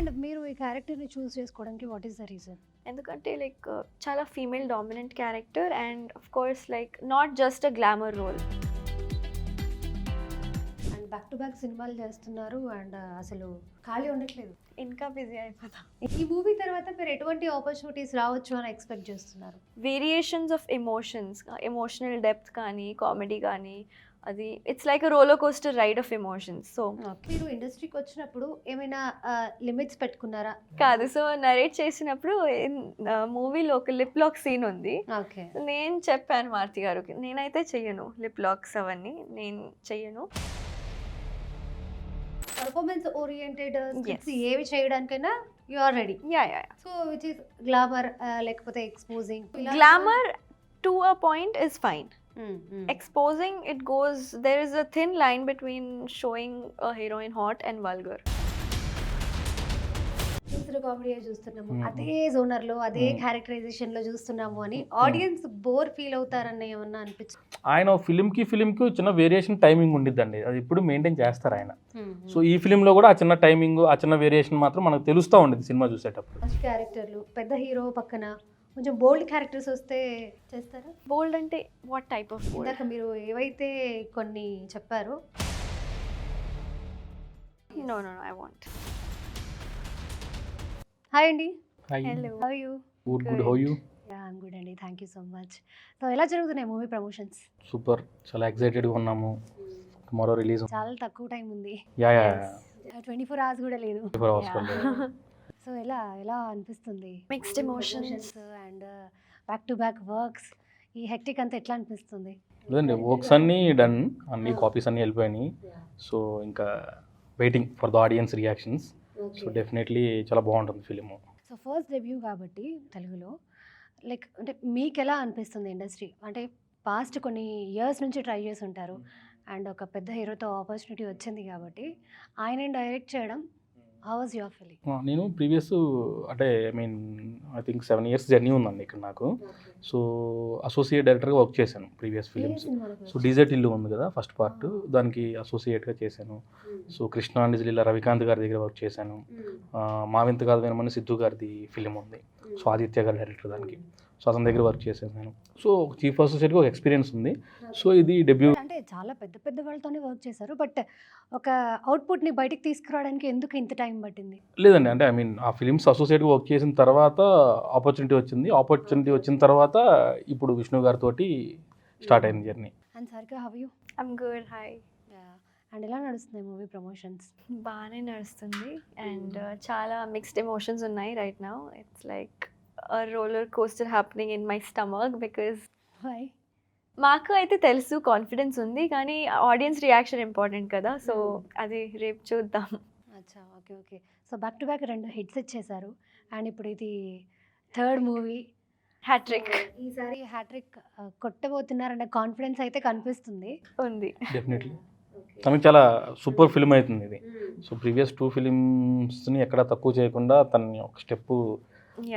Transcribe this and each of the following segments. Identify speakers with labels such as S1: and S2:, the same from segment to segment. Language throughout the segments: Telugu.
S1: అండ్ మీరు ఈ క్యారెక్టర్ని చూస్ చేసుకోవడానికి వాట్ ఈస్ ద రీజన్?
S2: ఎందుకంటే లైక్ చాలా female dominant character and of course like not just a glamour role.
S1: And back to back సినిమాలు చేస్తున్నారు అండ్ అసలు ఖాళీ ఉండట్లేదు.
S2: ఇంకా బిజీ అయిపోతాం.
S1: ఈ మూవీ తర్వాత మీరు ఎటువంటి ఆపర్చునిటీస్ రావచ్చు అని ఎక్స్పెక్ట్ చేస్తున్నారు?
S2: Variations of emotions, emotional depth కానీ కామెడీ కానీ, అది it's like a roller coaster ride of emotions. So
S1: మీరు ఇండస్ట్రీకి వచ్చినప్పుడు ఏమైనా లిమిట్స్ పెట్టుకున్నారా?
S2: కాదు, సో నరేట్ చేసినప్పుడు మూవీలో ఒక లిప్ లాక్ సీన్ ఉంది.
S1: ఓకే.
S2: నేను చెప్పాను మారుతి గారికి, నేనైతే చెయ్యను లిప్ లాక్స్, అవన్నీ నేను చెయ్యను.
S1: పర్ఫార్మెన్స్ ఓరియంటెడ్ స్క్రిప్ట్స్ ఏవి చేయడానికైనా you are ready.
S2: Ya ya
S1: so which is glamour లేకపోతే exposing?
S2: Glamour to a point is fine. Exposing, it goes, there is a thin line between showing a heroine hot and vulgar.
S1: Comedy చూస్తున్నాము, అదే జోనర్ లో అదే క్యారెక్టరైజేషన్ లో చూస్తున్నాము అని ఆడియన్స్ బోర్ ఫీల్ అవుతారని ఏమన్నా అనిపించింది?
S3: ఆయన ఫిలిం కి చిన్న వేరియేషన్ టైమింగ్ ఉండిద్దండి, అది ఇప్పుడు మెయింటైన్ చేస్తారు ఆయన. సో ఈ ఫిలింలో కూడా ఆ చిన్న టైమింగ్, ఆ చిన్న వేరియేషన్ మాత్రం మనకు తెలుస్తూ ఉండేది సినిమా చూసేటప్పుడు.
S1: ఫస్ట్ క్యారెక్టర్లు పెద్ద హీరో పక్కన కొంచెం బోల్డ్ క్యారెక్టర్స్ వస్తే చేస్తారా?
S2: బోల్డ్ అంటే వాట్ టైప్ ఆఫ్ బోల్డ్?
S1: ఇందాక మీరు ఏవైతే కొన్ని చెప్పారో.
S2: No no I want.
S1: Hi అండి.
S2: Hello,
S1: how you?
S3: Good, how you?
S1: Ya I'm good అండి, thank you so much. So ఎలా జరుగుతున్నాయి మూవీ ప్రమోషన్స్?
S3: సూపర్, చాలా ఎక్సైటెడ్గా ఉన్నాము. Tomorrow release.
S1: చాలా తక్కువ టైం ఉంది.
S3: యా
S1: 24 hours కూడా లేదు.
S3: 24 hours కూడా లేదు.
S1: సో ఎలా అనిపిస్తుంది?
S2: Mixed emotions
S1: and back to back works, ఈ హెక్టిక్ అంతా ఎట్లా అనిపిస్తుంది?
S3: లేదండి, వర్క్స్ అన్నీ డన్, అన్ని కాపీస్ అన్నీ వెళ్ళిపోయినాయి. సో ఇంకా waiting for the audience reactions. So definitely చాలా బాగుంటుంది ఫిలిము.
S1: సో ఫస్ట్ డెబ్యూ కాబట్టి తెలుగులో, లైక్ అంటే మీకు ఎలా అనిపిస్తుంది ఇండస్ట్రీ? అంటే పాస్ట్ కొన్ని ఇయర్స్ నుంచి ట్రై చేసి ఉంటారు అండ్ ఒక పెద్ద హీరోతో ఆపర్చునిటీ వచ్చింది కాబట్టి ఆయన డైరెక్ట్ చేయడం, హౌ వాజ్ యువర్ ఫీలింగ్?
S3: నేను ప్రీవియస్ అంటే ఐ థింక్ 7 years జర్నీ ఉందండి ఇక్కడ నాకు. సో అసోసియేట్ డైరెక్టర్గా వర్క్ చేశాను ప్రీవియస్ ఫిలిమ్స్. సో డీజెట్ ఇల్లు ఉంది కదా ఫస్ట్ పార్ట్, దానికి అసోసియేట్గా చేశాను. సో కృష్ణ అండ్ జిల్లా రవికాంత్ గారి దగ్గర వర్క్ చేశాను. మావింత కాదు వినమని సిద్ధు గారిది ఫిలిం ఉంది, సో ఆదిత్య గారి డైరెక్టర్ దానికి. సో అతని దగ్గర వర్క్ చేశాను నేను. సో చీఫ్ అసోసియేట్గా ఒక ఎక్స్పీరియన్స్ ఉంది. సో ఇది డెబ్యూ.
S1: అంటే చాలా పెద్ద వాళ్ళతోనే వర్క్ చేశారు, బట్ ఒక అవుట్పుట్ని బయటికి తీసుకురావడానికి ఎందుకు ఇంత టైం పట్టింది?
S3: లేదండి, అంటే ఆ ఫిలిమ్స్ అసోసియేట్గా వర్క్ చేసిన తర్వాత ఆపర్చునిటీ వచ్చిన తర్వాత ఇప్పుడు విష్ణు గారితో స్టార్ట్ అయింది journey.
S1: And Sarika, how you?
S2: I'm good. Hi.
S1: And ఎలా నడుస్తున్నాయి మూవీ ప్రమోషన్స్?
S2: బాగానే నడుస్తుంది అండ్ చాలా మిక్స్డ్ ఎమోషన్స్ ఉన్నాయి right now. It's like a roller coaster happening in my stomach because
S1: why?
S2: మాకు అయితే తెలుసు కాన్ఫిడెన్స్ ఉంది, కానీ ఆడియన్స్ రియాక్షన్ ఇంపార్టెంట్ కదా. సో అది రేపు చూద్దాం.
S1: అచ్చా, okay. So back to back 2 hits ఇచ్చేసారు అండ్ ఇప్పుడు ఇది 3rd మూవీ.
S2: హ్యాట్రిక్
S1: ఈసారి హ్యాట్రిక్ కొట్టబోతున్నారన్న కాన్ఫిడెన్స్ అయితే కనిపిస్తుంది.
S2: ఉంది.
S3: డెఫినెట్లీ తనకి చాలా సూపర్ ఫిల్మ్ అవుతుంది ఇది. సో ప్రీవియస్ 2 ఫిలిమ్స్ని ఎక్కడ తక్కువ చేయకుండా తనని ఒక స్టెప్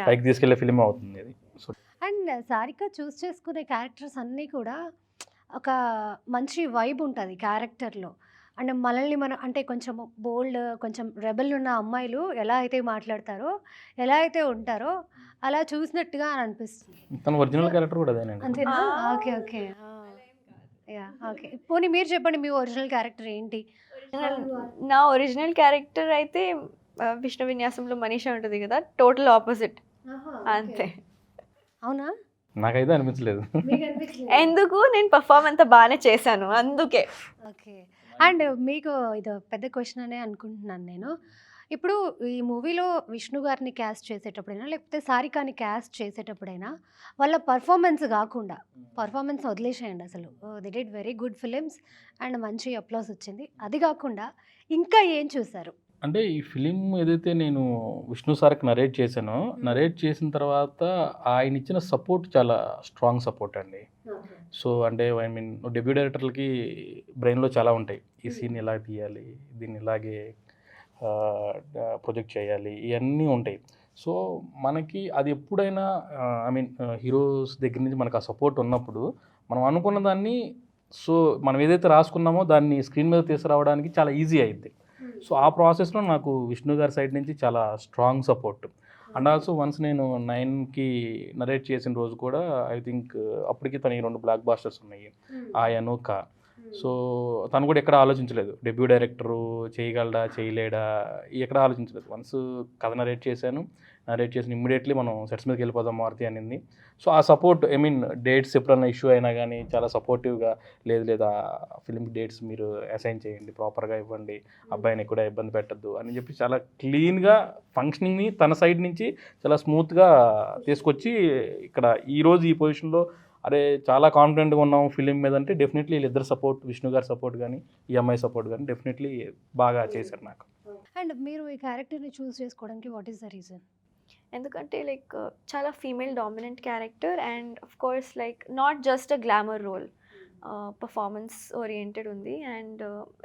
S3: పైకి తీసుకెళ్లే ఫిలిం అవుతుంది ఇది. సో
S1: అండ్ సారిక చూస్ చేసుకునే క్యారెక్టర్స్ అన్నీ కూడా ఒక మంచి వైబ్ ఉంటుంది క్యారెక్టర్లో. అండ్ మనల్ని అంటే కొంచెం బోల్డ్, కొంచెం రెబల్ ఉన్న అమ్మాయిలు ఎలా అయితే మాట్లాడతారో, ఎలా అయితే ఉంటారో అలా చూసినట్టుగా అని అనిపిస్తుంది.
S3: తన ఒరిజినల్ క్యారెక్టర్ కూడా అదేనండి.
S1: అంతేనా? ఓకే. Yeah, okay. పోనీ మీరు చెప్పండి, మీ ఒరిజినల్ క్యారెక్టర్ ఏంటి?
S2: నా ఒరిజినల్ క్యారెక్టర్ అయితే విష్ణు విన్యాసంలో మనీషా ఉంటుంది కదా, టోటల్ ఆపోజిట్ అంతే.
S1: అవునా?
S3: నాకైతే అనిపించలేదు.
S2: ఎందుకు, నేను పర్ఫార్మ్ అంతా బాగానే చేశాను అందుకే.
S1: ఓకే. అండ్ మీకు ఇది పెద్ద క్వశ్చన్ అనే అనుకుంటున్నాను నేను. ఇప్పుడు ఈ మూవీలో విష్ణు గారిని క్యాస్ట్ చేసేటప్పుడైనా లేకపోతే సారికాని క్యాస్ట్ చేసేటప్పుడైనా వాళ్ళ పర్ఫార్మెన్స్ కాకుండా, పర్ఫార్మెన్స్ వదిలేసేయండి అసలు, they did very good films and మంచి అప్లాస్ వచ్చింది, అది కాకుండా ఇంకా ఏం చూసారు?
S3: అంటే ఈ ఫిలిం ఏదైతే నేను విష్ణు సార్కి నరేట్ చేశానో, నరేట్ చేసిన తర్వాత ఆయన ఇచ్చిన సపోర్ట్ చాలా స్ట్రాంగ్ సపోర్ట్ అండి. సో అంటే డెబ్యూ డైరెక్టర్లకి బ్రెయిన్లో చాలా ఉంటాయి, ఈ సీన్ ఎలా తీయాలి, దీన్ని ఇలాగే ప్రొజెక్ట్ చేయాలి, ఇవన్నీ ఉంటాయి. సో మనకి అది ఎప్పుడైనా హీరోస్ దగ్గర నుంచి మనకు ఆ సపోర్ట్ ఉన్నప్పుడు మనం అనుకున్న దాన్ని, సో మనం ఏదైతే రాసుకున్నామో దాన్ని స్క్రీన్ మీద తీసుకురావడానికి చాలా ఈజీ అయింది. సో ఆ ప్రాసెస్లో నాకు విష్ణు గారి సైడ్ నుంచి చాలా strong support. And also once నేను 9కి నరేట్ చేసిన రోజు కూడా ఐ థింక్ అప్పటికి తనకి 2 బ్లాక్ బాస్టర్స్ ఉన్నాయి, ఆ అనూక. సో తను కూడా ఎక్కడ ఆలోచించలేదు, డెబ్యూ డైరెక్టరు చేయగలడా చేయలేడా ఎక్కడ ఆలోచించలేదు. వన్స్ కథ నరేట్ చేశాను, నరేట్ చేసిన ఇమ్మీడియట్లీ మనం సెట్స్ మీదకి వెళ్ళిపోదాం మారుతి అనింది. సో ఆ సపోర్ట్ ఐ మీన్ డేట్స్ ఎప్పుడన్నా ఇష్యూ అయినా కానీ చాలా సపోర్టివ్గా, లేదు లేదా ఫిల్మ్కి డేట్స్ మీరు అసైన్ చేయండి, ప్రాపర్గా ఇవ్వండి, అబ్బాయిని కూడా ఇబ్బంది పెట్టద్దు అని చెప్పి చాలా క్లీన్గా ఫంక్షనింగ్ని తన సైడ్ నుంచి చాలా స్మూత్గా తీసుకొచ్చి ఇక్కడ ఈరోజు ఈ పొజిషన్లో అరే చాలా కాన్ఫిడెంట్గా ఉన్నాం ఫిలిం మీద అంటే డెఫినెట్లీ వీళ్ళిద్దరు సపోర్ట్, విష్ణు గారి సపోర్ట్ కానీ ఈ అమ్మాయి సపోర్ట్ కానీ డెఫినెట్లీ బాగా చేశారు నాకు.
S1: అండ్ మీరు ఈ క్యారెక్టర్ని చూస్ చేసుకోవడానికి వాట్ ఈస్ ద రీజన్?
S2: ఎందుకంటే లైక్ చాలా female dominant character and of course like not just a glamour role, performance oriented ఉంది. అండ్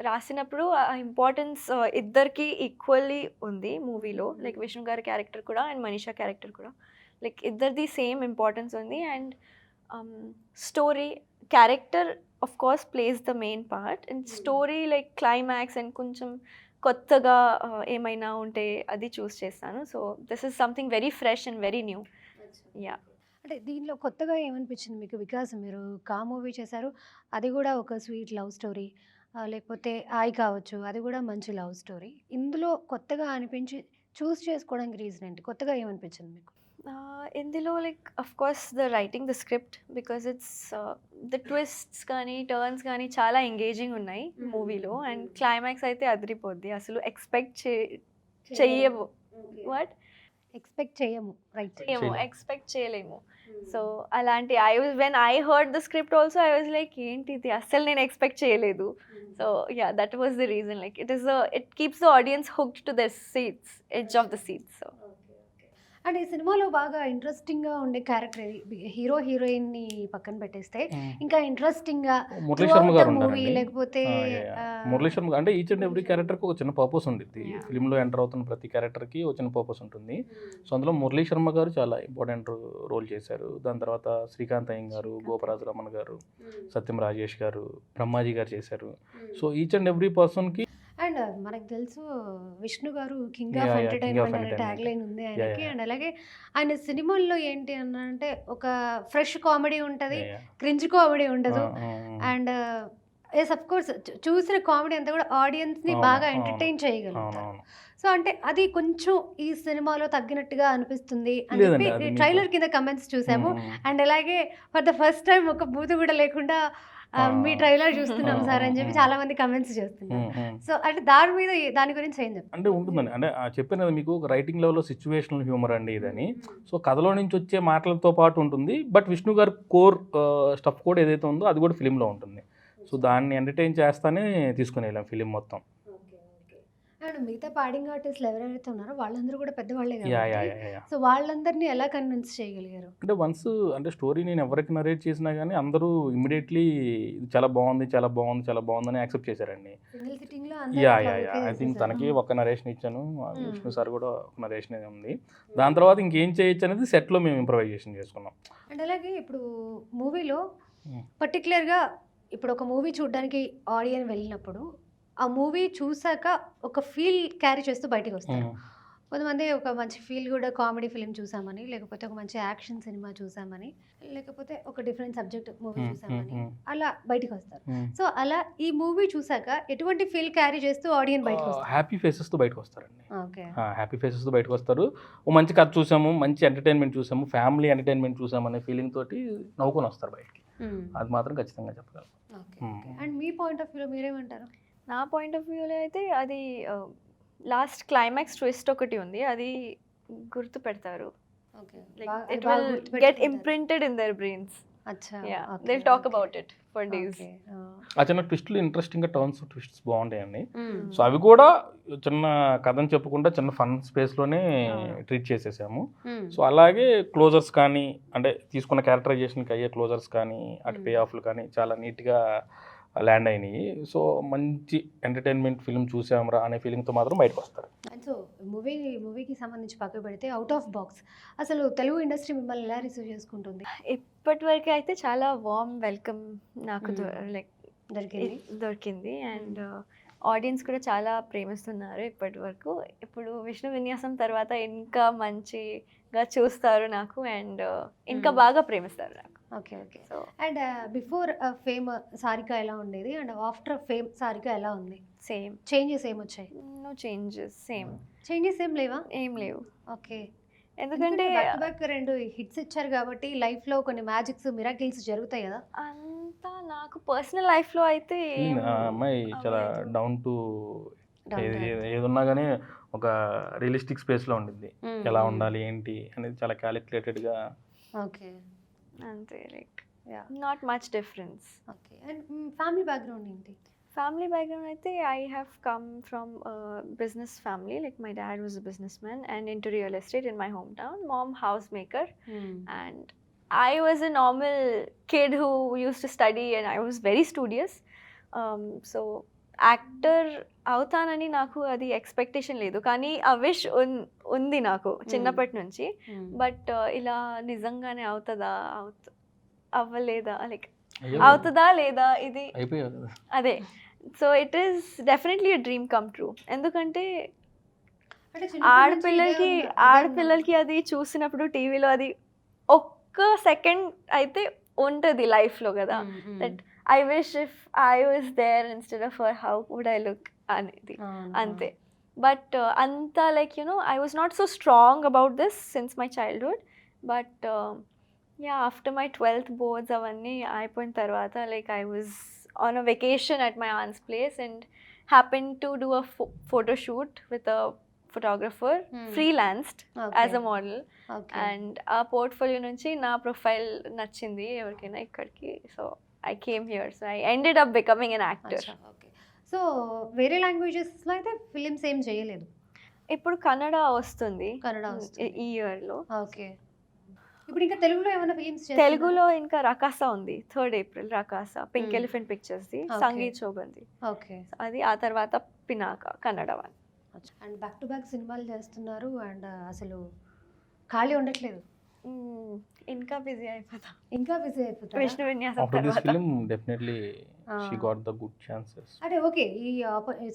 S2: రాసినప్పుడు ఆ ఇంపార్టెన్స్ ఇద్దరికి ఈక్వల్లీ ఉంది మూవీలో, లైక్ విష్ణు గారి క్యారెక్టర్ కూడా అండ్ మనీషా క్యారెక్టర్ కూడా లైక్ ఇద్దరిది సేమ్ ఇంపార్టెన్స్ ఉంది. And story character of course place the main part and story like climax and కొంచెం కొత్తగా ఏమైనా ఉంటే అది చూస్ చేస్తాను. So this is something very fresh and very new. Yeah,
S1: అంటే దీనిలో కొత్తగా ఏమనిపించింది మీకు? బికాస్ మీరు కా మూవీ చేశారు, అది కూడా ఒక స్వీట్ లవ్ స్టోరీ, లేకపోతే ఆయి కావచ్చు, అది కూడా మంచి లవ్ స్టోరీ. ఇందులో కొత్తగా అనిపించి చూస్ చేసుకోవడానికి రీజన్ ఏంటి? కొత్తగా ఏమనిపించింది మీకు?
S2: ఇందులో like of course the writing the script because it's the twists కానీ టర్న్స్ కానీ చాలా ఎంగేజింగ్ ఉన్నాయి మూవీలో. అండ్ క్లైమాక్స్ అయితే అదిరిపోద్ది, అసలు ఎక్స్పెక్ట్ చెయ్యము. వాట్
S1: ఎక్స్పెక్ట్ చేయము, రైట్?
S2: ఎక్స్పెక్ట్ చేయలేము. సో అలాంటి when I heard the script also I was like ఏంటిది అస్సలు నేను ఎక్స్పెక్ట్ చేయలేదు. So yeah, that was the reason. Like it keeps the audience hooked to the seats, edge of the seats. So
S1: and ఈ సినిమాలో బాగా ఇంట్రెస్టింగ్గా ఉండే క్యారెక్టర్ హీరో హీరోయిన్ని పక్కన పెట్టేస్తే ఇంకా ఇంట్రెస్టింగ్గా
S3: మురళీ శర్మ గారు
S1: మూవీ
S3: ఉంటారండి.
S1: లేకపోతే
S3: మురళీ శర్మ అంటే ఈచ్ అండ్ ఎవ్రీ క్యారెక్టర్కి ఒక చిన్న పర్పస్ ఉంటుంది. ఫిలింలో ఎంటర్ అవుతున్న ప్రతి క్యారెక్టర్కి ఒక చిన్న పర్పస్ ఉంటుంది. సో అందులో మురళీ శర్మ గారు చాలా ఇంపార్టెంట్ రోల్ చేశారు. దాని తర్వాత శ్రీకాంత్ అయ్యం గారు, గోపరాజు రమణ గారు, సత్యం రాజేష్ గారు, బ్రహ్మాజీ గారు చేశారు. సో ఈచ్ అండ్ ఎవ్రీ పర్సన్కి
S1: అండ్ మనకు తెలుసు విష్ణు గారు కింగ్ ఆఫ్ ఎంటర్టైన్మెంట్ అనే ట్యాగ్ లైన్ ఉంది ఆయనకి. అండ్ అలాగే ఆయన సినిమాల్లో ఏంటి అంటే ఒక ఫ్రెష్ కామెడీ ఉంటుంది, క్రింజ్ కామెడీ ఉండదు. అండ్ ఎస్ అఫ్ కోర్స్ చూసిన కామెడీ అంతా కూడా ఆడియన్స్ని బాగా ఎంటర్టైన్ చేయగలుగుతారు. సో అంటే అది కొంచెం ఈ సినిమాలో తగ్గినట్టుగా అనిపిస్తుంది అని చెప్పి ట్రైలర్ కింద కమెంట్స్ చూసాము. అండ్ అలాగే ఫర్ ద ఫస్ట్ టైం ఒక బూతు కూడా లేకుండా మీ ట్రైలర్ చూస్తున్నాం సార్ అని చెప్పి చాలా మంది కమెంట్స్ చేస్తున్నారు. సో అంటే దాని గురించి ఏం చెప్తారు?
S3: అంటే ఉంటుందండి, అంటే చెప్పాను కదా మీకు, ఒక రైటింగ్ లెవెల్లో సిచ్యువేషనల్ హ్యూమర్ అండి ఇదని. సో కథలో నుంచి వచ్చే మాటలతో పాటు ఉంటుంది, బట్ విష్ణు గారి కోర్ స్టఫ్ కూడా ఏదైతే ఉందో అది కూడా ఫిలింలో ఉంటుంది. సో దాన్ని ఎంటర్టైన్ చేస్తానే తీసుకుని వెళ్ళాం ఫిలిం మొత్తం.
S1: అండ్ మిగతా పాడింగ్ ఆర్టిస్టులు ఎవరైతే ఉన్నారో వాళ్ళందరూ కూడా పెద్దవాళ్ళే
S3: యా
S1: కాబట్టి సో వాళ్ళందరినీ ఎలా కన్విన్స్ చేయగలిగారు?
S3: అంటే వన్స్ అంటే స్టోరీ నేను ఎవరికి నరేట్ చేసినా కానీ అందరూ ఇమ్మీడియట్లీ చాలా బాగుంది చాలా బాగుంది చాలా బాగుందని యాక్సెప్ట్ చేశారండి.
S1: సింగిల్ సిట్టింగ్ లో
S3: యా ఐ థింక్ తనకి ఒక నరేషన్ ఇచ్చాను, విష్ణు సార్ కూడా ఒక నరేషన్ ఉంది. దాని తర్వాత ఇంకేం చేయొచ్చు అనేది సెట్లో మేము ఇంప్రవైజేషన్ చేసుకున్నాం.
S1: అండ్ అలాగే ఇప్పుడు మూవీలో పర్టికులర్గా ఇప్పుడు ఒక మూవీ చూడడానికి ఆడియన్స్ వెళ్ళినప్పుడు ఆ మూవీ చూసాక ఒక ఫీల్ క్యారీ చేస్తూ బయటికి వస్తారు. కొంతమంది ఒక మంచి ఫీల్ కూడా కామెడీ ఫిలిం చూసామని, లేకపోతే ఒక మంచి యాక్షన్ సినిమా చూసామని, లేకపోతే ఒక డిఫరెంట్ సబ్జెక్ట్ మూవీ చూసామని అలా బయటికి వస్తారు. సో అలా ఈ మూవీ చూసాక ఎటువంటి ఫీల్ క్యారీ చేస్తూ ఆడియన్స్ బయటకు వస్తారు?
S3: హ్యాపీ ఫేసెస్తో బయటకు వస్తారండి.
S1: ఓకే,
S3: హ్యాపీ ఫేసెస్తో బయటకు వస్తారు. ఓ మంచి కథ చూసాము, మంచి ఎంటర్టైన్మెంట్ చూసాము, ఫ్యామిలీ ఎంటర్టైన్మెంట్ చూసాము అనే ఫీలింగ్ తోటి నవ్వుకొని వస్తారు బయటికి. అది మాత్రం ఖచ్చితంగా చెప్పగలం.
S1: అండ్ మీ పాయింట్ ఆఫ్ వ్యూలో మీరేమంటారు?
S2: నా పాయింట్ ఆఫ్ వ్యూలో అయితే అది లాస్ట్ క్లైమాక్స్ ట్విస్ట్ ఒకటి ఉంది, అది గుర్తు పెడతారు. It will get imprinted in there brains. They will talk about it for days.
S3: ఆ చిన్న ట్విస్ట్లు ఇంట్రెస్టింగ్గా ట్విస్ట్స్ బాగుంటాయండి. సో అవి కూడా చిన్న కథను చెప్పకుండా చిన్న ఫన్ స్పేస్లోనే ట్రీట్ చేసేసాము. సో అలాగే క్లోజర్స్ కానీ అంటే తీసుకున్న క్యారెక్టరైజేషన్కి అయ్యే క్లోజర్స్ కానీ అటు పే ఆఫ్లు కానీ చాలా నీట్గా ల్యాండ్ అయినాయి. సో మంచి ఎంటర్టైన్మెంట్ ఫిల్మ్ చూసామరా అనే ఫీలింగ్తో మాత్రం బయటకు వస్తారు.
S1: సో మూవీకి సంబంధించి పక్కకు పెడితే అవుట్ ఆఫ్ బాక్స్ అసలు తెలుగు ఇండస్ట్రీ మిమ్మల్ని ఎలా రిసీవ్ చేసుకుంటుంది?
S2: ఇప్పటివరకు అయితే చాలా వార్మ్ వెల్కమ్ నాకు లైక్
S1: దొరికింది.
S2: అండ్ ఆడియన్స్ కూడా చాలా ప్రేమిస్తున్నారు ఇప్పటి వరకు. ఇప్పుడు విష్ణు విన్యాసం తర్వాత ఇంకా మంచిగా చూస్తారు నాకు అండ్ ఇంకా బాగా ప్రేమిస్తారు నాకు.
S1: Okay okay.
S2: So
S1: and before fame Sarika ఎలా ఉండేది అండ్ ఆఫ్టర్ ఫేమ్ సారిక ఎలా ఉంది?
S2: సేమ్,
S1: చేంజెస్ ఏమొచ్చాయి?
S2: నో చేంజెస్, సేమ్,
S1: చేంజెస్ ఏం లేవా?
S2: ఏం లేవు.
S1: ఓకే.
S2: ఎందుకంటే
S1: బ్యాక్ 2 హిట్స్ ఇచ్చారు కాబట్టి లైఫ్ లో కొన్ని మ్యాజిక్స్ మిరాకిల్స్ జరుగుతాయి కదా.
S2: అంతా నాకు పర్సనల్ లైఫ్లో అయితే ఏం
S3: ఆ అమ్మాయి చాలా
S2: అవ్వలేదు.
S3: డౌన్ టు ఏదున్నా కానీ ఒక రియలిస్టిక్ స్పేస్లో ఉండింది. ఎలా ఉండాలి ఏంటి అనేది చాలా క్యాలిక్యులేటెడ్గా.
S1: ఓకే
S2: అంతే, like
S1: ya
S2: not much difference.
S1: Okay. And family background ఏంటి?
S2: ఫ్యామిలీ బ్యాక్గ్రౌండ్ అయితే I have come from business family. Like my dad was a businessman and into real estate in my hometown. Mom house maker and I was a normal kid who used to study and I was very studious. So actor అవుతానని నాకు అది ఎక్స్పెక్టేషన్ లేదు, కానీ ఆ విష్ ఉంది నాకు చిన్నప్పటి నుంచి. బట్ ఇలా నిజంగానే అవుతుందా అవ్వలేదా, లైక్ అవుతుందా లేదా ఇది
S3: అయిపోయావు కదా.
S2: అదే. So it is definitely a dream come true. ఎందుకంటే ఆడపిల్లలకి అది చూసినప్పుడు టీవీలో అది ఒక్క సెకండ్ అయితే ఉంటుంది లైఫ్లో కదా, that I wish if I was there instead of her, how would I look అనేది. అంతే. బట్ అంతా like I was not so strong about this since my childhood. But ya after my 12th boards అవన్నీ అయిపోయిన తర్వాత like I was on a vacation at my aunt's place and happened to do a photo shoot with a photographer, freelanced as a model. And ఆ పోర్ట్ఫోలియో నుంచి నా ప్రొఫైల్ నచ్చింది ఎవరికైనా ఇక్కడికి. So I came here. So I ended up becoming an actor.
S1: Okay. So వేరే లాంగ్వేజెస్లో అయితే ఫిలిమ్స్ ఏం చేయలేదు?
S2: ఇప్పుడు కన్నడ వస్తుంది
S1: కన్నడ వస్తుంది
S2: ఈ ఇయర్లో.
S1: ఓకే. ఇప్పుడు ఇంకా తెలుగులో ఏమైనా ఫిలిమ్స్?
S2: తెలుగులో ఇంకా రకాసా ఉంది 3rd April. Rakasa pink elephant పిక్చర్స్ది, సంగీత్ చోబంది
S1: ఓకే
S2: అది. ఆ తర్వాత Pinaka Kannada one.
S1: And back to back సినిమాలు చేస్తున్నారు అండ్ అసలు ఖాళీ ఉండట్లేదు.
S2: ఇంకా బిజీ అయిపోతా,
S1: ఇంకా బిజీ అయిపోతారు.
S2: విష్ణు విన్యాసం
S3: ఆఫ్టర్ దిస్
S2: తర్వాత.
S3: Film definitely she got the good chances.
S1: అంటే ఓకే, ఈ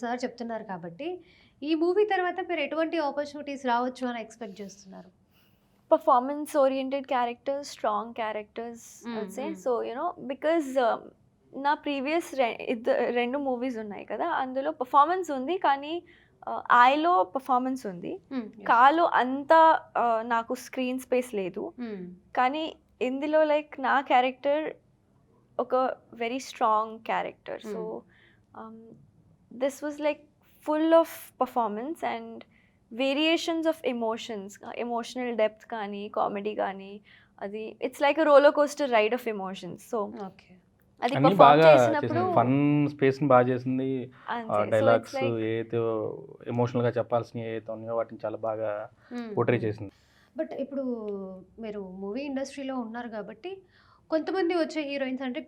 S1: సార్ చెప్తున్నారు కాబట్టి ఈ మూవీ తర్వాత మీరు ఎటువంటి ఆపర్చునిటీస్ రావచ్చు అని ఎక్స్పెక్ట్ చేస్తున్నారు?
S2: Performance oriented characters, strong characters, I'd say. So because నా ప్రీవియస్ 2 మూవీస్ ఉన్నాయి కదా, అందులో పర్ఫార్మెన్స్ ఉంది కానీ ఐలో పర్ఫార్మెన్స్ ఉంది, కాలో అంతా నాకు స్క్రీన్ స్పేస్ లేదు. కానీ ఇందులో లైక్ నా క్యారెక్టర్ ఒక very strong character. So this was like full of performance and variations of emotions, emotional depth కానీ కామెడీ కానీ, అది it's like a roller coaster ride of emotions. So
S1: okay.
S2: అది
S3: అన్ని
S2: పర్ఫార్మ్
S3: బాగా
S2: చేసినప్పుడు
S3: చేసింది, ఫన్ స్పేస్ని బాగా చేసింది.
S2: అంతే. So
S3: డైలాగ్స్
S2: it's like
S3: ఏదైతే ఎమోషనల్గా చెప్పాల్సినవి ఏదైతే ఉన్నాయో వాటిని చాలా బాగా పోర్ట్రే చేసింది.
S1: బట్ ఇప్పుడు మీరు మూవీ ఇండస్ట్రీలో ఉన్నారు కాబట్టి కొంతమంది వచ్చే హీరోయిన్స్ అంటే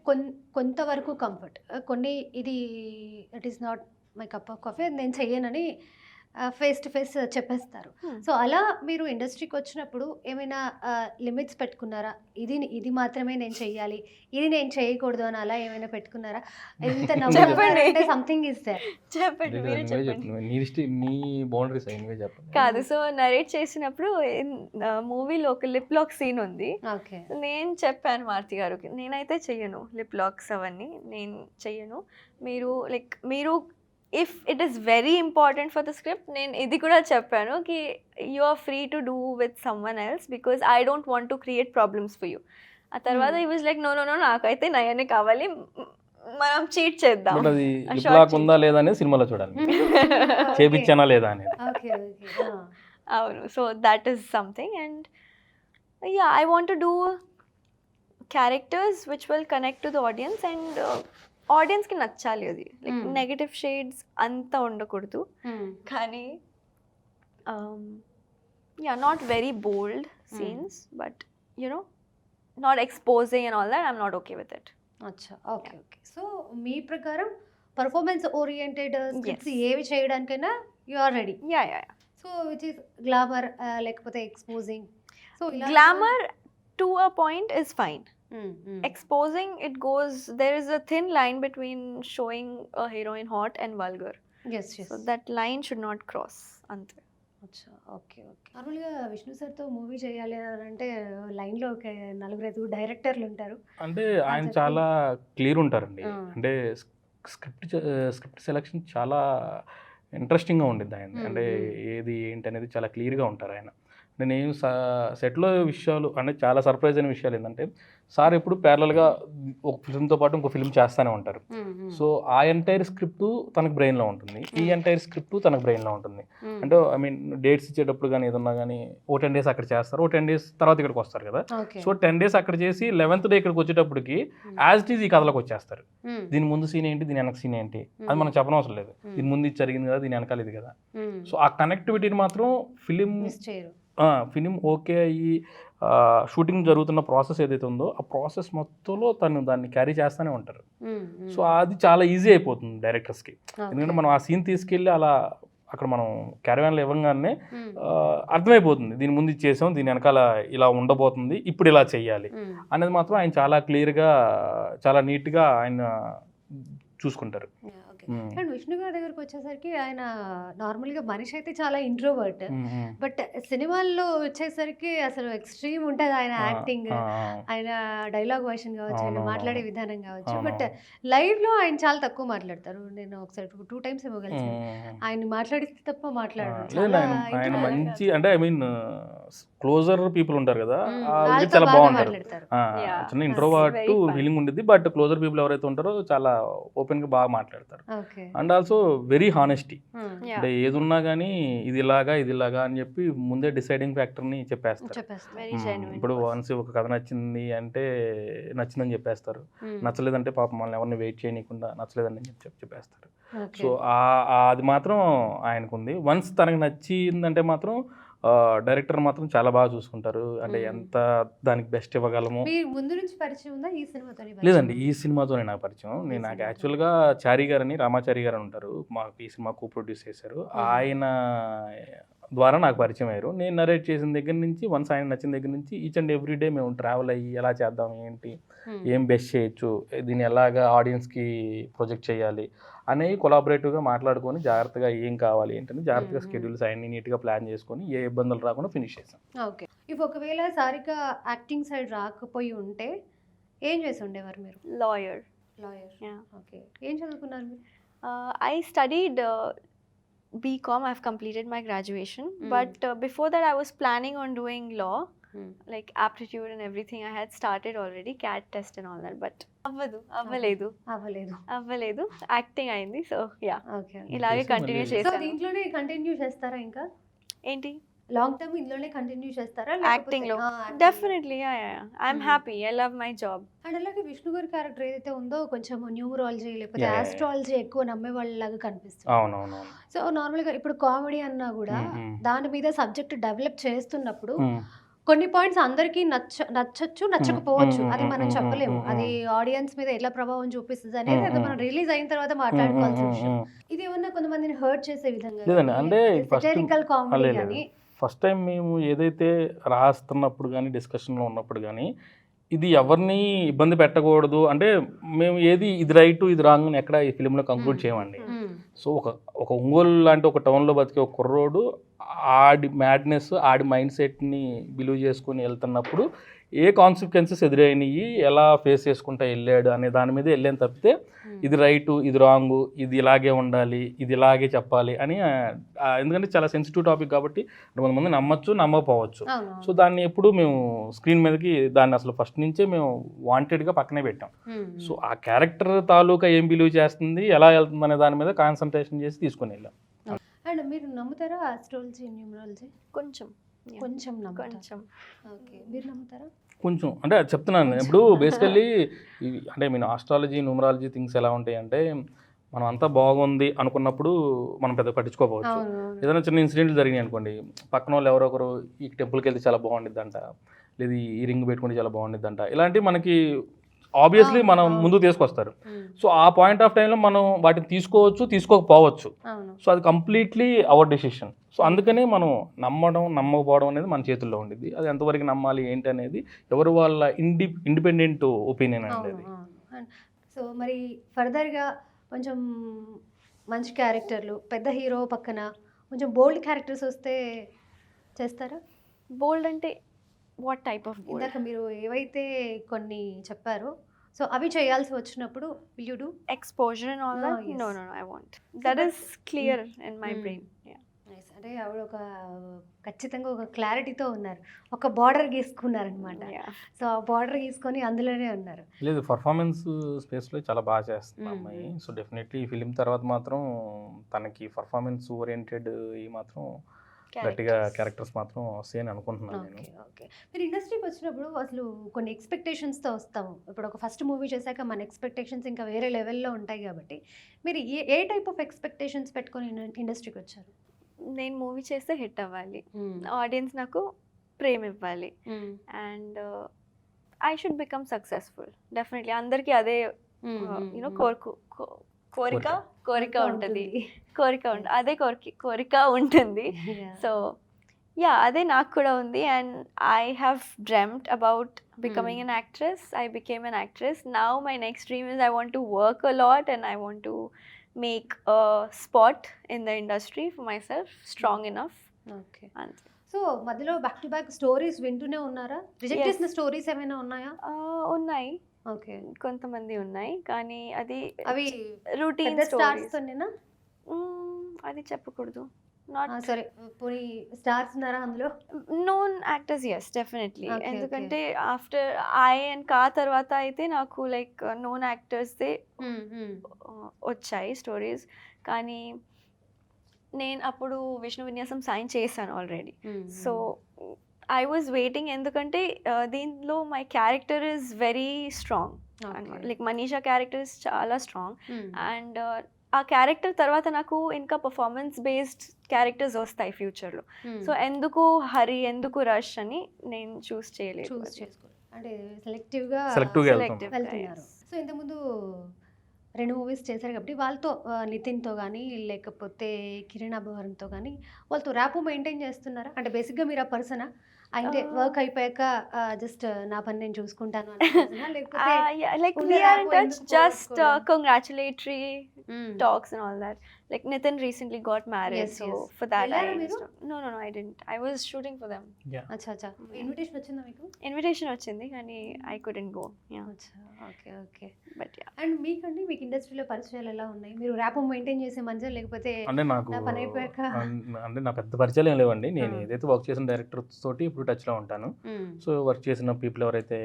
S1: కొంతవరకు కంఫర్ట్, కొన్ని ఇది it is not my cup of coffee, నేను చెయ్యనని ఫేస్ టు ఫేస్ చెప్పేస్తారు. సో అలా మీరు ఇండస్ట్రీకి వచ్చినప్పుడు ఏమైనా లిమిట్స్ పెట్టుకున్నారా? ఇది మాత్రమే నేను చెయ్యాలి, ఇది నేను చేయకూడదు అని అలా ఏమైనా పెట్టుకున్నారా? ఎంత
S2: చెప్పండి.
S1: అంటే సంథింగ్ ఇస్ దేర్.
S2: చెప్పండి, మీరే
S3: నువ్వే
S2: చెప్పండి.
S3: చెప్పు, నీ బౌండరీస్ నువ్వే చెప్పండి.
S2: కాదు, సో నరేట్ చేసినప్పుడు మూవీలో ఒక లిప్ లాక్ సీన్ ఉంది.
S1: ఓకే.
S2: నేను చెప్పాను మారుతి గారికి, నేనైతే చెయ్యను లిప్ లాక్స్ అవన్నీ, నేను చెయ్యను. మీరు if it is very important for the script, నేను ఇది కూడా చెప్పాను కి you are free to do with someone else because I don't want to create problems for you. ఆ తర్వాత ఈ వాజ్ లైక్ నో నాకైతే నయనే కావాలి, మనం చీట్ చేద్దాం.
S3: బట్ అది లిప్ లాక్ ఉందా లేదా అనేది సినిమాలో చూడాలి, చేపించానా లేదా అనేది.
S1: Okay okay.
S2: అవును. So that is something. And ya I want to do characters which will connect to the audience and ఆడియన్స్కి నచ్చాలి. అది లైక్ నెగటివ్ షేడ్స్ అంతా ఉండకూడదు, కానీ ya not very bold scenes, but not exposing and all that. I'm not okay with it.
S1: అచ్చా, ఓకే ఓకే. సో మీ ప్రకారం పర్ఫార్మెన్స్ ఓరియంటెడ్ స్క్రిప్ట్స్ ఏవి చేయడానికైనా you are ready?
S2: Ya.
S1: So which is glamour లేకపోతే exposing? So
S2: glamour to a point is fine. Exposing, it goes, there is a thin line between showing a heroine hot and vulgar.
S1: Yes
S2: so that line should not cross అంతే.
S1: అచ్చా, ఓకే ఓకే. నార్మల్గా విష్ణు సార్తో మూవీ చేయాలి అని అంటే లైన్లో ఒక 4-5 డైరెక్టర్లు ఉంటారు.
S3: అంటే ఆయన
S1: చెప్పండి.
S3: చాలా క్లియర్ ఉంటారండి.
S1: ఆ.
S3: అంటే స్క్రిప్ట్ సెలెక్షన్ చాలా ఇంట్రెస్టింగ్గా ఉండిద్ది ఆయన. అంటే ఏది ఏంటి అనేది చాలా క్లియర్గా ఉంటారు ఆయన. నేను సెట్లో విషయాలు అంటే చాలా సర్ప్రైజ్ అయిన విషయాలు ఏంటంటే సార్ ఎప్పుడు ప్యారలల్గా ఒక ఫిల్మ్తో పాటు ఇంకో ఫిల్మ్ చేస్తూనే ఉంటారు. సో ఆ ఎంటైర్ స్క్రిప్ట్ తనకు బ్రెయిన్లో ఉంటుంది, ఈ ఎంటైర్ స్క్రిప్ట్ తనకు బ్రెయిన్లో ఉంటుంది. అంటే ఐ మీన్ డేట్స్ ఇచ్చేటప్పుడు కానీ ఏదన్నా కానీ ఓ 10 days అక్కడ చేస్తారు, ఓ 10 days తర్వాత ఇక్కడికి వస్తారు కదా. సో 10 days అక్కడ చేసి 11th day ఇక్కడికి వచ్చేటప్పటికి యాజ్ ఇట్ ఈజ్ ఈ కథలోకి వచ్చేస్తారు. దీని ముందు సీన్ ఏంటి, దీని వెనక సీన్ ఏంటి అది మనం చెప్పనవసరం లేదు. దీని ముందు ఇది జరిగింది కదా, దీని వెనకాల ఇది కదా. సో ఆ కనెక్టివిటీని మాత్రం ఫిలిం ఓకే అయ్యి షూటింగ్ జరుగుతున్న ప్రాసెస్ ఏదైతే ఉందో ఆ ప్రాసెస్ మొత్తంలో తను దాన్ని క్యారీ చేస్తూనే ఉంటారు. సో అది చాలా ఈజీ అయిపోతుంది డైరెక్టర్స్కి. ఎందుకంటే మనం ఆ సీన్ తీసుకెళ్ళి అలా అక్కడ మనం క్యారవాన్లో ఇవ్వగానే అర్థమైపోతుంది దీని ముందు ఇది చేసాం, దీని వెనకాల ఇలా ఉండబోతుంది, ఇప్పుడు ఇలా చెయ్యాలి అనేది మాత్రం ఆయన చాలా క్లియర్గా చాలా నీట్గా ఆయన చూసుకుంటారు.
S1: అండ్ విష్ణు గారి దగ్గరకు వచ్చేసరికి ఆయన నార్మల్గా మనిషి అయితే చాలా ఇంట్రోవర్ట్, బట్ సినిమాల్లో వచ్చేసరికి అసలు ఎక్స్ట్రీమ్ ఉంటుంది ఆయన యాక్టింగ్, ఆయన డైలాగ్ వర్షన్ కావచ్చు, ఆయన మాట్లాడే విధానం కావచ్చు. బట్ లైవ్లో ఆయన చాలా తక్కువ మాట్లాడతారు. నేను ఒకసారి 2 times ఏమో కలిసి ఆయన మాట్లాడితే తప్ప మాట్లాడారు.
S3: ఆయన మంచి అంటే ఐ మీన్ క్లోజర్ పీపుల్ ఉంటారు కదా, చాలా బాగుంటారు. చిన్న ఇంట్రోవర్ట్ ఫీలింగ్ ఉంటుంది, బట్ క్లోజర్ పీపుల్ ఎవరైతే ఉంటారో చాలా ఓపెన్ గా బాగా మాట్లాడతారు. And also very honesty. అంటే ఏది ఉన్నా కానీ ఇది ఇలాగా అని చెప్పి ముందే డిసైడింగ్ ఫ్యాక్టర్ ని చెప్పేస్తారు. ఇప్పుడు వన్స్ ఒక కథ నచ్చింది అంటే నచ్చిందని చెప్పేస్తారు, నచ్చలేదంటే పాపం మనల్ని ఎవరిని వెయిట్ చేయనీయకుండా నచ్చలేదని చెప్పేస్తారు. సో అది మాత్రం ఆయనకుంది. వన్స్ తనకు నచ్చిందంటే మాత్రం డైరెక్టర్ మాత్రం చాలా బాగా చూసుకుంటారు. అంటే ఎంత దానికి బెస్ట్ ఇవ్వగలము.
S1: ముందు నుంచి పరిచయం ఉందా ఈ సినిమాతో?
S3: లేదండి, ఈ సినిమాతోనే నాకు పరిచయం. నాకు యాక్చువల్గా చారి గారని, రామాచారి గారు ఉంటారు, మాకు ఈ సినిమా ప్రొడ్యూస్ చేశారు. ఆయన ద్వారా నాకు పరిచయం అయ్యారు. నేను నరేట్ చేసిన దగ్గర నుంచి వన్స్ ఆయన నచ్చిన దగ్గర నుంచి ఈచ్ అండ్ ఎవ్రీ డే మేము ట్రావెల్ అయ్యి ఎలా చేద్దాం, ఏంటి ఏం బెస్ట్ చేయొచ్చు, దీన్ని ఎలాగా ఆడియన్స్కి ప్రొజెక్ట్ చేయాలి అనేవి కొలాబరేటివ్గా మాట్లాడుకొని జాగ్రత్తగా ఏం కావాలి ఏంటని జాగ్రత్తగా షెడ్యూల్స్ అన్ని నీట్గా ప్లాన్ చేసుకొని ఏ ఇబ్బందులు రాకుండా ఫినిష్ చేసాం.
S1: ఓకే. ఇఫ్ ఒకవేళ సారిక యాక్టింగ్ సైడ్ రాకపోయి ఉంటే ఏం చేసి ఉండేవారు మీరు?
S2: లాయర్.
S1: ఓకే. ఏం చదువుకున్నారు మీరు?
S2: I studied BCom. I've completed my graduation, but before that I was planning on doing law, like aptitude and everything. I had started already, CAT test and all that, but అవ్వలేదు. యాక్టింగ్ అయింది. సో యా, ఇలాగే కంటిన్యూ చేస్తాను.
S1: దీంట్లోనే కంటిన్యూ చేస్తారా? ఇంకా
S2: ఏంటి
S1: లాంగ్ టర్మ్ ఇందులోనే కంటిన్యూ చేస్తారా?
S2: యాక్టింగ్ లో definitely I'm happy. I love my job.
S1: And అలాగే విష్ణు గారి క్యారెక్టర్ ఏదైతే ఉందో కొంచెం న్యూమరాలజీ లేకపోతే ఆస్ట్రాలజీ ఎక్కువ నమ్మే వాళ్ళలాగా కనిపిస్తుంది.
S3: అవునవును.
S1: సో నార్మల్గా ఇప్పుడు కామెడీ అన్నా కూడా దాని మీద సబ్జెక్ట్ డెవలప్ చేస్తున్నప్పుడు కొన్ని పాయింట్స్ అందరికీ నచ్చచ్చు, నచ్చకపోవచ్చు. అది మనం చెప్పలేము. అది ఆడియన్స్ మీద ఎట్లా ప్రభావం చూపిస్తుంది అనేది అది మనం రిలీజ్ అయిన తర్వాత మాట్లాడుకోవాల్సిన విషయం. ఇది ఏమన్నా కొంతమందిని హర్ట్ చేసే విధంగా
S3: అంటే
S1: కామెడీ అని
S3: ఫస్ట్ టైం మేము ఏదైతే రాస్తున్నప్పుడు కానీ డిస్కషన్లో ఉన్నప్పుడు కానీ ఇది ఎవరిని ఇబ్బంది పెట్టకూడదు అంటే మేము ఏది ఇది రైట్ ఇది రాంగ్ అని ఎక్కడ ఈ ఫిలింలో కంక్లూడ్ చేయమండి. సో ఒక ఒంగోలు లాంటి ఒక టౌన్లో బతికే ఒక కుర్రోడు ఆడి మ్యాడ్నెస్, ఆడి మైండ్ సెట్ని బిలీవ్ చేసుకుని వెళ్తున్నప్పుడు ఏ కాన్సిక్వెన్సెస్ ఎదురైనవి, ఎలా ఫేస్ చేసుకుంటా వెళ్ళాడు అనే దాని మీద వెళ్ళాను తప్పితే ఇది రైటు ఇది రాంగు, ఇది ఇలాగే ఉండాలి, ఇది ఇలాగే చెప్పాలి అని. ఎందుకంటే చాలా సెన్సిటివ్ టాపిక్ కాబట్టి కొంతమంది నమ్మచ్చు, నమ్మకపోవచ్చు. సో దాన్ని ఎప్పుడు మేము స్క్రీన్ మీదకి దాన్ని అసలు ఫస్ట్ నుంచే మేము వాంటెడ్గా పక్కనే పెట్టాం. సో ఆ క్యారెక్టర్ తాలూకా ఏం బిలీవ్ చేస్తుంది, ఎలా వెళ్తుంది అనే దాని మీద కాన్సన్ట్రేషన్ చేసి తీసుకుని వెళ్ళాం.
S1: అండ్ మీరు నమ్ముతారా ఆస్ట్రాలజీ, న్యూమరాలజీ?
S2: కొంచెం.
S1: ఓకే. మీరు నమ్ముతారా?
S3: కొంచెం అంటే చెప్తున్నాను. ఇప్పుడు బేసికల్లీ అంటే మీన్ ఆస్ట్రాలజీ, న్యూమరాలజీ థింగ్స్ ఎలా ఉంటాయి అంటే మనం అంతా బాగుంది అనుకున్నప్పుడు మనం పెద్ద పట్టించుకోకపోవచ్చు. ఏదైనా చిన్న ఇన్సిడెంట్లు జరిగినాయి అనుకోండి, పక్కన వాళ్ళు ఎవరో ఒకరు ఈ టెంపుల్కి వెళ్తే చాలా బాగుండిద్దంట, లేదు ఈ రింగ్ పెట్టుకుంటే చాలా బాగుండిద్దంట, ఇలాంటివి మనకి ఆబ్వియస్లీ మనం ముందు తీసుకొస్తారు. సో ఆ పాయింట్ ఆఫ్ టైంలో మనం వాటిని తీసుకోవచ్చు, తీసుకోకపోవచ్చు. సో అది కంప్లీట్లీ అవర్ డెసిషన్. సో అందుకనే మనం నమ్మకపోవడం అనేది మన చేతుల్లో ఉండిద్ది. అది ఎంతవరకు నమ్మాలి ఏంటి అనేది ఎవరు వాళ్ళ ఇండిపెండెంట్ ఒపీనియన్ అనేది.
S1: సో మరి ఫర్దర్గా కొంచెం మంచి క్యారెక్టర్లు, పెద్ద హీరో పక్కన కొంచెం బోల్డ్ క్యారెక్టర్స్ వస్తే చేస్తారా?
S2: బోల్డ్ అంటే వాట్ టైప్ ఆఫ్ బోల్డ్?
S1: ఇందాక మీరు ఏవైతే కొన్ని చెప్పారో సో అవి చేయాల్సి వచ్చినప్పుడు will you do?
S2: Exposure and all that?
S1: yes.
S2: No no no, I want. That is clear in my
S1: Mm.
S2: Brain.
S1: Nice. అంటే ఆవిడ ఒక ఖచ్చితంగా ఒక క్లారిటీతో ఉన్నారు. ఒక బార్డర్ గీసుకున్నారనమాట. సో ఆ బార్డర్ గీసుకొని అందులోనే ఉన్నారు.
S3: లేదు, పర్ఫార్మెన్స్ స్పేస్లో చాలా బాగా చేస్తుంది
S1: Mm,
S3: అమ్మాయి.
S1: mm.
S3: సో డెఫినెట్లీ ఈ ఫిలిం తర్వాత మాత్రం తనకి పర్ఫార్మెన్స్ ఓరియంటెడ్ ఈ మాత్రం గట్టిగా క్యారెక్టర్స్ మాత్రం వస్తాయని అనుకుంటున్నాను
S1: ఓకే
S3: నేను.
S1: ఓకే. మీరు ఇండస్ట్రీకి వచ్చినప్పుడు అసలు కొన్ని ఎక్స్పెక్టేషన్స్తో వస్తాము. ఇప్పుడు ఒక ఫస్ట్ మూవీ చేశాక మన ఎక్స్పెక్టేషన్స్ ఇంకా వేరే లెవెల్లో ఉంటాయి కాబట్టి మీరు ఏ టైప్ ఆఫ్ ఎక్స్పెక్టేషన్స్ పెట్టుకొని ఇండస్ట్రీకి వచ్చారు?
S2: నేను మూవీ చేస్తే హిట్ అవ్వాలి, ఆడియన్స్ నాకు ప్రేమ ఇవ్వాలి,
S1: మ్మ్.
S2: And I should become successful. Definitely అందరికీ అదే యూనో కోరిక ఉంటుంది, అదే కోరిక ఉంటుంది.
S1: Yeah.
S2: సో యా, అదే నాకు కూడా ఉంది. And I have dreamt about becoming an actress. I became an actress. Now my next dream is I want to work a lot and I want to make a spot in the industry for my self strong enough.
S1: Okay.
S2: అంతే.
S1: సో మధ్యలో బ్యాక్ టు బ్యాక్ స్టోరీస్ వింటూనే ఉన్నారా? Reject
S2: Yes.
S1: చేసిన స్టోరీస్ ఏమైనా ఉన్నాయా?
S2: ఉన్నాయి,
S1: ఓకే.
S2: కొంతమంది ఉన్నాయి, కానీ అది
S1: అవి
S2: రూటీన్
S1: పెద్ద స్టార్స్
S2: స్టోరీస్.
S1: తోనేనా?
S2: అది చెప్పకూడదు. నాట్
S1: సరే, పోనీ స్టార్స్ ఉన్నారా అందులో?
S2: Known actors, yes definitely.
S1: Okay,
S2: ఎందుకంటే ఆఫ్టర్ ఐ అండ్ కా తర్వాత అయితే నాకు లైక్ నోన్ యాక్టర్స్దే వచ్చాయి స్టోరీస్. కానీ నేను అప్పుడు విష్ణు విన్యాసం సైన్ చేశాను already. So I was waiting, ఎందుకంటే దీంట్లో my character is very strong అనమాట. లైక్ మనీషా క్యారెక్టర్ ఇస్ చాలా స్ట్రాంగ్. అండ్ ఆ క్యారెక్టర్ తర్వాత నాకు ఇంకా పర్ఫార్మెన్స్ బేస్డ్ క్యారెక్టర్స్ వస్తాయి ఫ్యూచర్లో. సో ఎందుకు హరి, ఎందుకు రష్ అని నేను చూస్ చేయలేదు.
S1: చూస్ చేసుకోండి అంటే సెలెక్టివ్గా
S3: సెలెక్టివ్గా
S2: Selective.
S1: వెళ్తున్నారు. సో ఇంతకుముందు 2 మూవీస్ చేశారు కాబట్టి వాళ్ళతో నితిన్తో కానీ లేకపోతే కిరణ్ అభవరంతో కానీ వాళ్ళతో ర్యాపు మెయింటైన్ చేస్తున్నారా? అంటే బేసిక్గా మీరు ఆ పర్సనా అంటే వర్క్ అయిపోయాక జస్ట్ నా పని నేను చూసుకుంటాను అనే personనా? లేకపోతే
S2: లైక్
S1: ఉన్న
S2: we are in
S1: rapport
S2: touch,
S1: ఎందుకు
S2: just
S1: పోగొట్టుకోవడం?
S2: congratulatory
S1: hmm.
S2: talks and all that. Like Nitin recently got married,
S1: Yes,
S2: so
S1: yes.
S2: for that
S1: వెళ్ళారా మీరు?
S2: no, I didn't. I was shooting for them.
S1: అచ్చా అచ్చా. ఇన్విటేషన్ వచ్చిందా మీకు?
S2: Invitation వచ్చింది, కానీ I couldn't go. Yeah,
S1: అచ్చా, okay okay.
S2: but yeah.
S1: And మీకండి మీకు ఇండస్ట్రీలో పరిచయాలు ఎలా ఉన్నాయి? మీరు ర్యాప్ మెయింటైన్ చేసే మనిషి లేకపోతే
S3: అంటే నాకు
S1: నా పని అయిపోయాక?
S3: అంటే నా పెద్ద పరిచయాలు ఏం లేవండి. నేను ఏదైతే వర్క్ చేసిన డైరెక్టర్స్ తోటి ఇప్పుడు టచ్లో ఉంటాను. సో వర్క్ చేసిన పీపుల్ ఎవరైతే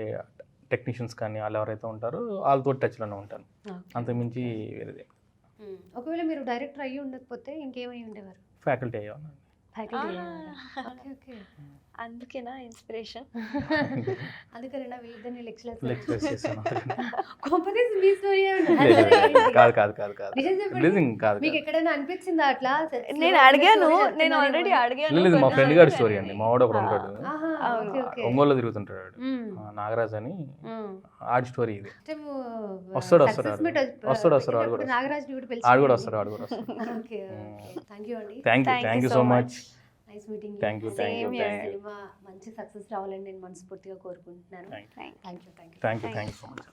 S3: టెక్నీషియన్స్ కానీ వాళ్ళు ఎవరైతే ఉంటారో వాళ్ళతో టచ్లోనే ఉంటాను. అంతకుమించి వేరేది
S1: ఒకవేళ మీరు డైరెక్టర్ అయ్యి ఉండకపోతే ఇంకేమై ఉండేవారు?
S3: ఫ్యాకల్టీ అయ్యాను.
S1: ఫ్యాకల్టీ. Okay okay.
S2: అందుకేనా ఇన్స్పిరేషన్?
S1: అందుకనేనా వీళ్ళని లెక్చరర్స్
S3: లెక్చరర్స్ చేశాను.
S1: కాంపిటీస్ మీ స్టోరీ
S3: కాదు కాదు కాదు కాదు
S1: నిజం చెప్పండి.
S3: నిజం కాదు
S1: మీకు ఎక్కడైనా అనిపించిందా అట్లా?
S2: నేను అడిగాను, నేను ఆల్రెడీ అడిగాను.
S3: లేదు, మా
S2: కొన్ని
S3: ఫ్రెండ్ గారి
S2: రోజులు
S3: స్టోరీ అండి. మా వాడు ఒకడు ఉంటాడు,
S1: ఓకే ఓకే.
S3: ఒంగోలులో తిరుగుతుంటాడు, నాగరాజ్ అని. ఆడి స్టోరీ ఇది. వస్తాడు, ఆడు కూడా
S1: నాగరాజ్ కూడా పిలిచి
S3: ఆడు కూడా వస్తాడు.
S1: Okay okay. థ్యాంక్ యూ అండి.
S3: Thank you so much.
S1: Nice meeting.
S3: Thank you.
S1: Cinema మంచి సక్సెస్ రావాలని నేను మనస్ఫూర్తిగా కోరుకుంటున్నాను.
S3: Thank you.
S1: Thank you.
S3: Thank you so much.